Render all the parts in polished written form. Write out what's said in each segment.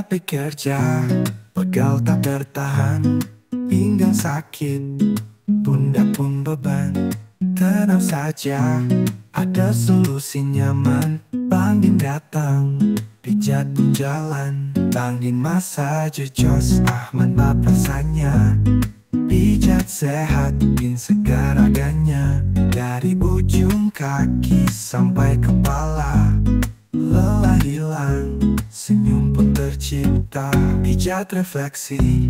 Capek kerja, pegal tak bertahan, pinggang sakit, pundak pun beban. Tenang saja, ada solusi nyaman. Bang Din datang, pijat pun jalan. Bang Din massage jos, mantap rasanya. Pijat sehat, bikin segar agaknya. Dari ujung kaki sampai kepala, lelah hilang, senyum pun tercipta. Pijat refleksi,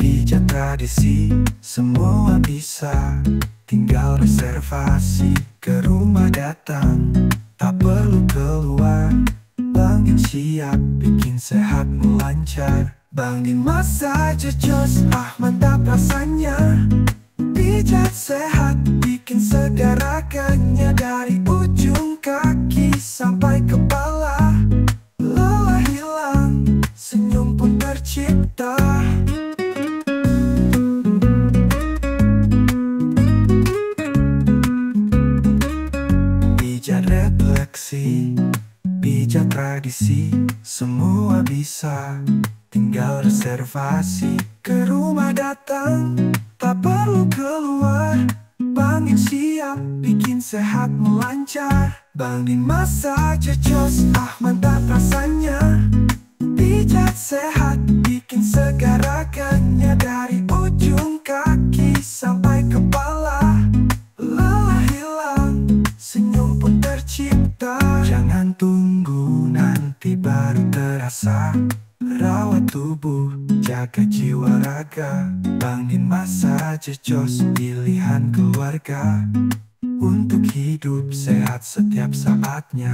pijat tradisi, semua bisa, tinggal reservasi. Ke rumah datang, tak perlu keluar. Bang Din siap, bikin sehatmu lancar. Bang Din massage jos, mantap rasanya. Pijat sehat, bikin segar agaknya. Dari ujung kaki sampai kepala, lelah hilang, senyum pun tercipta. Pijat refleksi, pijat tradisi, semua bisa, tinggal reservasi. Ke rumah datang, tak perlu keluar. Bang Din siap, bikin sehatmu lancar. Bang Din massage jos, mantap rasanya. Pijat sehat, bikin segar agaknya. Dari ujung kaki sampai kepala, lelah hilang, senyum pun tercipta. Jangan tunggu nanti baru terasa. Rawat tubuh, jaga jiwa raga. Bang Din massage jos, pilihan keluarga. Untuk hidup sehat setiap saatnya.